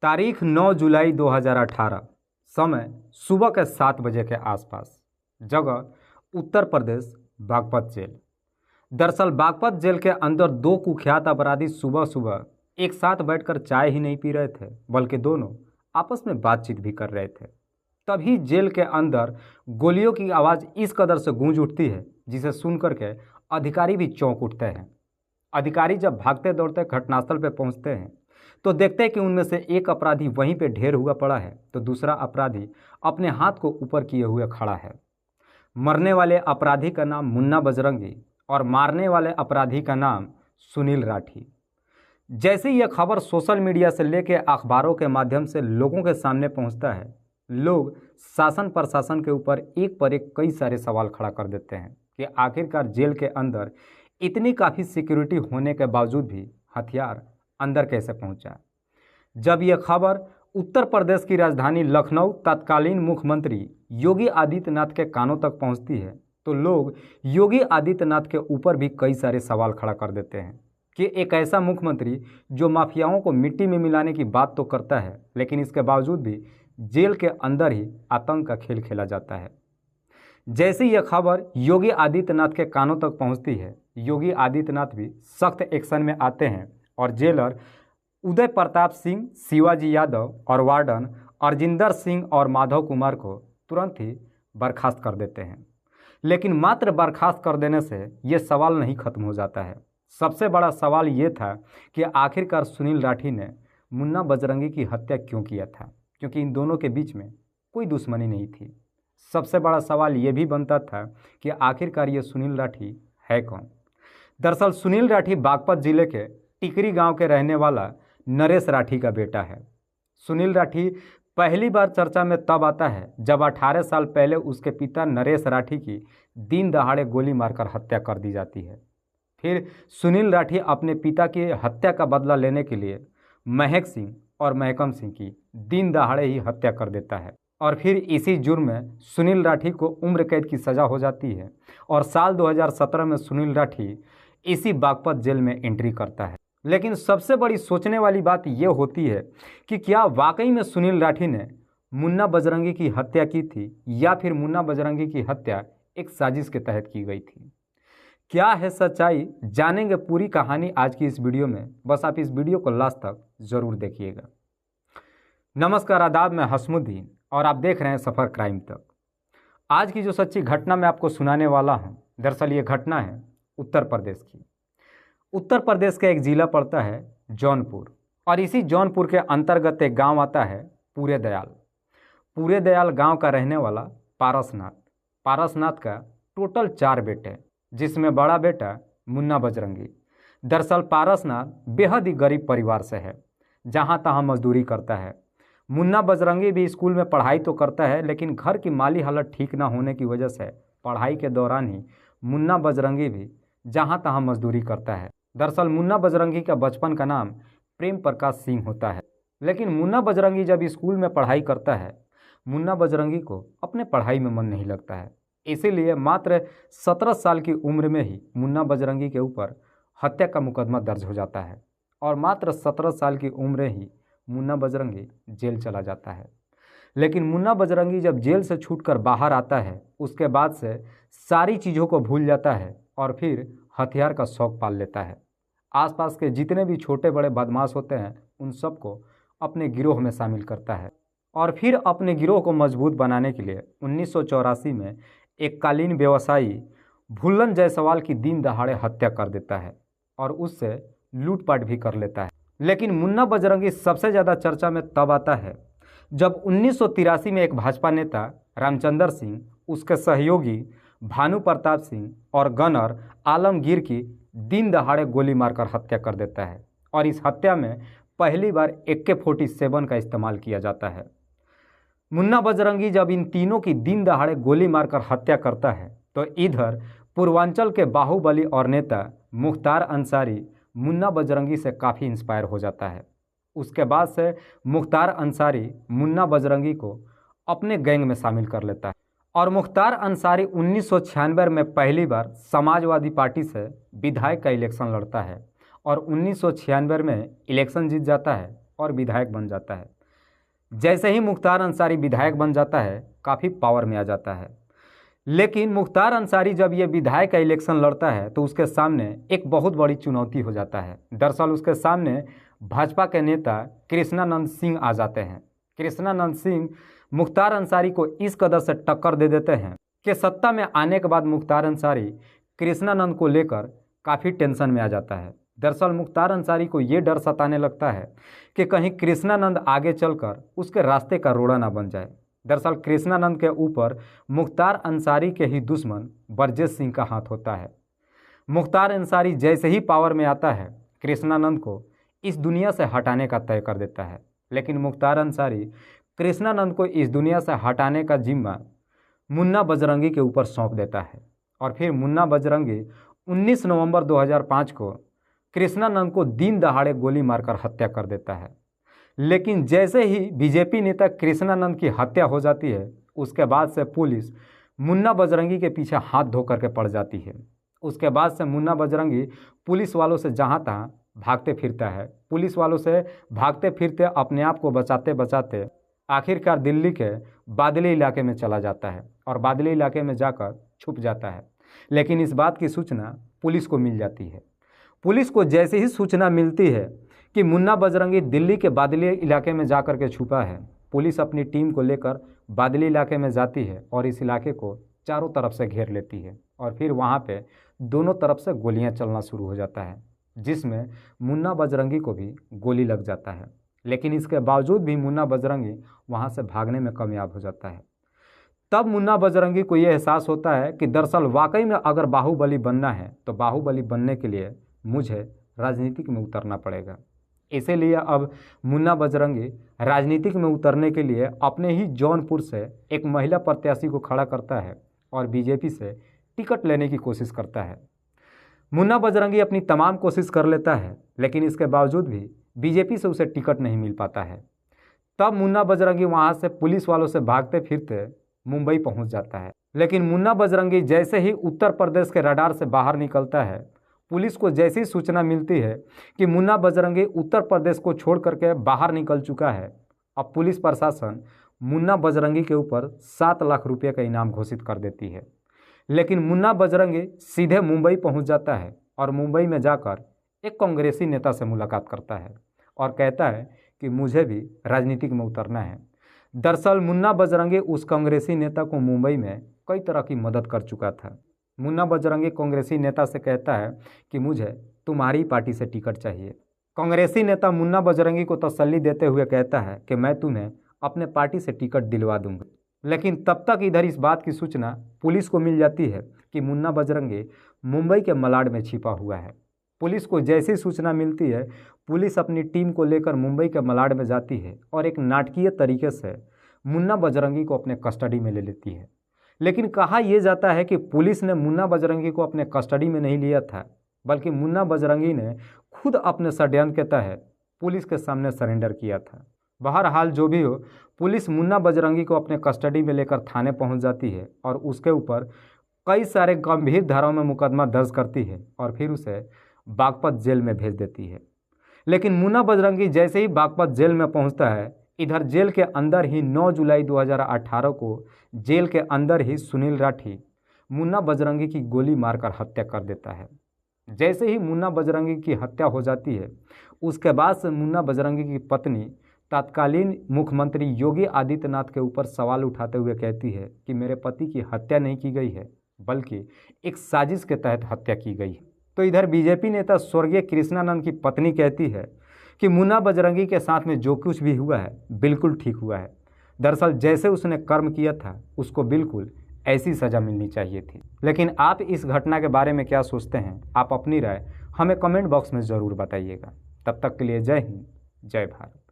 तारीख 9 जुलाई 2018, समय सुबह के 7 बजे के आसपास। जगह उत्तर प्रदेश, बागपत जेल। दरअसल बागपत जेल के अंदर दो कुख्यात अपराधी सुबह सुबह एक साथ बैठकर चाय ही नहीं पी रहे थे, बल्कि दोनों आपस में बातचीत भी कर रहे थे। तभी जेल के अंदर गोलियों की आवाज़ इस कदर से गूंज उठती है जिसे सुनकर के अधिकारी भी चौंक उठते हैं। अधिकारी जब भागते दौड़ते घटनास्थल पर पहुंचते हैं तो देखते हैं कि उनमें से एक अपराधी वहीं पे ढेर हुआ पड़ा है, तो दूसरा अपराधी अपने हाथ को ऊपर किए हुए खड़ा है। मरने वाले अपराधी का नाम मुन्ना बजरंगी और मारने वाले अपराधी का नाम सुनील राठी। जैसे ही यह खबर सोशल मीडिया से लेकर अखबारों के माध्यम से लोगों के सामने पहुंचता है, लोग शासन प्रशासन के ऊपर एक पर एक कई सारे सवाल खड़ा कर देते हैं कि आखिरकार जेल के अंदर इतनी काफ़ी सिक्योरिटी होने के बावजूद भी हथियार अंदर कैसे पहुंचा। जब यह खबर उत्तर प्रदेश की राजधानी लखनऊ तत्कालीन मुख्यमंत्री योगी आदित्यनाथ के कानों तक पहुंचती है तो लोग योगी आदित्यनाथ के ऊपर भी कई सारे सवाल खड़ा कर देते हैं कि एक ऐसा मुख्यमंत्री जो माफियाओं को मिट्टी में मिलाने की बात तो करता है, लेकिन इसके बावजूद भी जेल के अंदर ही आतंक का खेल खेला जाता है। जैसे यह खबर योगी आदित्यनाथ के कानों तक पहुंचती है, योगी आदित्यनाथ भी सख्त एक्शन में आते हैं और जेलर उदय प्रताप सिंह, शिवाजी यादव और वार्डन अर्जिंदर सिंह और माधव कुमार को तुरंत ही बर्खास्त कर देते हैं। लेकिन मात्र बर्खास्त कर देने से ये सवाल नहीं खत्म हो जाता है। सबसे बड़ा सवाल ये था कि आखिरकार सुनील राठी ने मुन्ना बजरंगी की हत्या क्यों किया था, क्योंकि इन दोनों के बीच में कोई दुश्मनी नहीं थी। सबसे बड़ा सवाल ये भी बनता था कि आखिरकार ये सुनील राठी है कौन। दरअसल सुनील राठी बागपत जिले के टिकरी गांव के रहने वाला नरेश राठी का बेटा है। सुनील राठी पहली बार चर्चा में तब आता है जब 18 साल पहले उसके पिता नरेश राठी की दिन दहाड़े गोली मारकर हत्या कर दी जाती है। फिर सुनील राठी अपने पिता की हत्या का बदला लेने के लिए महक सिंह और महकम सिंह की दिन दहाड़े ही हत्या कर देता है और फिर इसी जुर्म में सुनील राठी को उम्र कैद की सज़ा हो जाती है और साल 2017 में सुनील राठी इसी बागपत जेल में एंट्री करता है। लेकिन सबसे बड़ी सोचने वाली बात यह होती है कि क्या वाकई में सुनील राठी ने मुन्ना बजरंगी की हत्या की थी या फिर मुन्ना बजरंगी की हत्या एक साजिश के तहत की गई थी। क्या है सच्चाई, जानेंगे पूरी कहानी आज की इस वीडियो में। बस आप इस वीडियो को लास्ट तक जरूर देखिएगा। नमस्कार, आदाब, मैं हसमुद्दीन और आप देख रहे हैं सफ़र क्राइम तक। आज की जो सच्ची घटना मैं आपको सुनाने वाला हूं, दरअसल ये घटना है उत्तर प्रदेश की। उत्तर प्रदेश का एक ज़िला पड़ता है जौनपुर और इसी जौनपुर के अंतर्गत एक गांव आता है पूरे दयाल। पूरे दयाल गांव का रहने वाला पारसनाथ का टोटल 4 बेटे, जिसमें बड़ा बेटा मुन्ना बजरंगी। दरअसल पारसनाथ बेहद ही गरीब परिवार से है, जहाँ तहाँ मजदूरी करता है। मुन्ना बजरंगी भी स्कूल में पढ़ाई तो करता है, लेकिन घर की माली हालत ठीक ना होने की वजह से पढ़ाई के दौरान ही मुन्ना बजरंगी भी जहाँ तहाँ मजदूरी करता है। दरअसल मुन्ना बजरंगी का बचपन का नाम प्रेम प्रकाश सिंह होता है, लेकिन मुन्ना बजरंगी जब स्कूल में पढ़ाई करता है, मुन्ना बजरंगी को अपने पढ़ाई में मन नहीं लगता है। इसीलिए मात्र 17 साल की उम्र में ही मुन्ना बजरंगी के ऊपर हत्या का मुकदमा दर्ज हो जाता है और मात्र 17 साल की उम्र ही मुन्ना बजरंगी जेल चला जाता है। लेकिन मुन्ना बजरंगी जब जेल से छूटकर बाहर आता है, उसके बाद से सारी चीज़ों को भूल जाता है और फिर हथियार का शौक पाल लेता है। आसपास के जितने भी छोटे बड़े बदमाश होते हैं उन सबको अपने गिरोह में शामिल करता है और फिर अपने गिरोह को मजबूत बनाने के लिए 1984 में एक कालीन व्यवसायी भुल्लन जायसवाल की दिन दहाड़े हत्या कर देता है और उससे लूटपाट भी कर लेता है। लेकिन मुन्ना बजरंगी सबसे ज़्यादा चर्चा में तब आता है जब 1983 में एक भाजपा नेता रामचंद्र सिंह, उसके सहयोगी भानु प्रताप सिंह और गनर आलमगीर की दिन दहाड़े गोली मारकर हत्या कर देता है और इस हत्या में पहली बार AK-47 का इस्तेमाल किया जाता है। मुन्ना बजरंगी जब इन तीनों की दिन दहाड़े गोली मारकर हत्या करता है तो इधर पूर्वांचल के बाहुबली और नेता मुख्तार अंसारी मुन्ना बजरंगी से काफ़ी इंस्पायर हो जाता है। उसके बाद से मुख्तार अंसारी मुन्ना बजरंगी को अपने गैंग में शामिल कर लेता है और मुख्तार अंसारी 1996 में पहली बार समाजवादी पार्टी से विधायक का इलेक्शन लड़ता है और 1996 में इलेक्शन जीत जाता है और विधायक बन जाता है। जैसे ही मुख्तार अंसारी विधायक बन जाता है काफ़ी पावर में आ जाता है। लेकिन मुख्तार अंसारी जब ये विधायक का इलेक्शन लड़ता है तो उसके सामने एक बहुत बड़ी चुनौती हो जाता है। दरअसल उसके सामने भाजपा के नेता कृष्णानंद सिंह आ जाते हैं। कृष्णानंद सिंह मुख्तार अंसारी को इस कदर से टक्कर दे देते हैं कि सत्ता में आने के बाद मुख्तार अंसारी कृष्णानंद को लेकर काफ़ी टेंशन में आ जाता है। दरअसल मुख्तार अंसारी को ये डर सताने लगता है कि कहीं कृष्णानंद आगे चलकर उसके रास्ते का रोड़ा ना बन जाए। दरअसल कृष्णानंद के ऊपर मुख्तार अंसारी के ही दुश्मन बरजेश सिंह का हाथ होता है। मुख्तार अंसारी जैसे ही पावर में आता है कृष्णानंद को इस दुनिया से हटाने का तय कर देता है। लेकिन मुख्तार अंसारी कृष्णानंद को इस दुनिया से हटाने का जिम्मा मुन्ना बजरंगी के ऊपर सौंप देता है और फिर मुन्ना बजरंगी 19 नवंबर 2005 को कृष्णानंद को दिन दहाड़े गोली मारकर हत्या कर देता है। लेकिन जैसे ही बीजेपी नेता कृष्णानंद की हत्या हो जाती है उसके बाद से पुलिस मुन्ना बजरंगी के पीछे हाथ धो करके पड़ जाती है। उसके बाद से मुन्ना बजरंगी पुलिस वालों से जहाँ तहाँ भागते फिरता है। पुलिस वालों से भागते फिरते अपने आप को बचाते बचाते आखिरकार दिल्ली के बादली इलाके में चला जाता है और बादली इलाके में जाकर छुप जाता है। लेकिन इस बात की सूचना पुलिस को मिल जाती है। पुलिस को जैसे ही सूचना मिलती है कि मुन्ना बजरंगी दिल्ली के बादली इलाके में जाकर के छुपा है, पुलिस अपनी टीम को लेकर बादली इलाके में जाती है और इस इलाके को चारों तरफ से घेर लेती है और फिर वहाँ पे दोनों तरफ से गोलियाँ चलना शुरू हो जाता है, जिसमें मुन्ना बजरंगी को भी गोली लग जाता है। लेकिन इसके बावजूद भी मुन्ना बजरंगी वहाँ से भागने में कामयाब हो जाता है। तब मुन्ना बजरंगी को यह एहसास होता है कि दरअसल वाकई में अगर बाहुबली बनना है तो बाहुबली बनने के लिए मुझे राजनीतिक में उतरना पड़ेगा। इसीलिए अब मुन्ना बजरंगी राजनीतिक में उतरने के लिए अपने ही जौनपुर से एक महिला प्रत्याशी को खड़ा करता है और बीजेपी से टिकट लेने की कोशिश करता है। मुन्ना बजरंगी अपनी तमाम कोशिश कर लेता है लेकिन इसके बावजूद भी बीजेपी से उसे टिकट नहीं मिल पाता है। तब मुन्ना बजरंगी वहाँ से पुलिस वालों से भागते फिरते मुंबई पहुँच जाता है। लेकिन मुन्ना बजरंगी जैसे ही उत्तर प्रदेश के रडार से बाहर निकलता है, पुलिस को जैसी सूचना मिलती है कि मुन्ना बजरंगी उत्तर प्रदेश को छोड़ करके बाहर निकल चुका है, अब पुलिस प्रशासन मुन्ना बजरंगी के ऊपर 7 लाख रुपये का इनाम घोषित कर देती है। लेकिन मुन्ना बजरंगी सीधे मुंबई पहुंच जाता है और मुंबई में जाकर एक कांग्रेसी नेता से मुलाकात करता है और कहता है कि मुझे भी राजनीतिक में उतरना है। दरअसल मुन्ना बजरंगी उस कांग्रेसी नेता को मुंबई में कई तरह की मदद कर चुका था। मुन्ना बजरंगी कांग्रेसी नेता से कहता है कि मुझे तुम्हारी पार्टी से टिकट चाहिए। कांग्रेसी नेता मुन्ना बजरंगी को तसल्ली देते हुए कहता है कि मैं तुम्हें अपने पार्टी से टिकट दिलवा दूंगा। लेकिन तब तक इधर इस बात की सूचना पुलिस को मिल जाती है कि मुन्ना बजरंगी मुंबई के मलाड में छिपा हुआ है। पुलिस को जैसी सूचना मिलती है, पुलिस अपनी टीम को लेकर मुंबई के मलाड में जाती है और एक नाटकीय तरीके से मुन्ना बजरंगी को अपने कस्टडी में ले लेती है। लेकिन कहा यह जाता है कि पुलिस ने मुन्ना बजरंगी को अपने कस्टडी में नहीं लिया था, बल्कि मुन्ना बजरंगी ने खुद अपने षड्यंत्र के तहत पुलिस के सामने सरेंडर किया था। बहरहाल जो भी हो, पुलिस मुन्ना बजरंगी को अपने कस्टडी में लेकर थाने पहुंच जाती है और उसके ऊपर कई सारे गंभीर धाराओं में मुकदमा दर्ज करती है और फिर उसे बागपत जेल में भेज देती है। लेकिन मुन्ना बजरंगी जैसे ही बागपत जेल में पहुंचता है, इधर जेल के अंदर ही 9 जुलाई 2018 को जेल के अंदर ही सुनील राठी मुन्ना बजरंगी की गोली मारकर हत्या कर देता है। जैसे ही मुन्ना बजरंगी की हत्या हो जाती है, उसके बाद से मुन्ना बजरंगी की पत्नी तत्कालीन मुख्यमंत्री योगी आदित्यनाथ के ऊपर सवाल उठाते हुए कहती है कि मेरे पति की हत्या नहीं की गई है, बल्कि एक साजिश के तहत हत्या की गई है। तो इधर बीजेपी नेता स्वर्गीय कृष्णानंद की पत्नी कहती है कि मुन्ना बजरंगी के साथ में जो कुछ भी हुआ है बिल्कुल ठीक हुआ है। दरअसल जैसे उसने कर्म किया था उसको बिल्कुल ऐसी सज़ा मिलनी चाहिए थी। लेकिन आप इस घटना के बारे में क्या सोचते हैं? आप अपनी राय हमें कमेंट बॉक्स में ज़रूर बताइएगा। तब तक के लिए जय हिंद, जय भारत।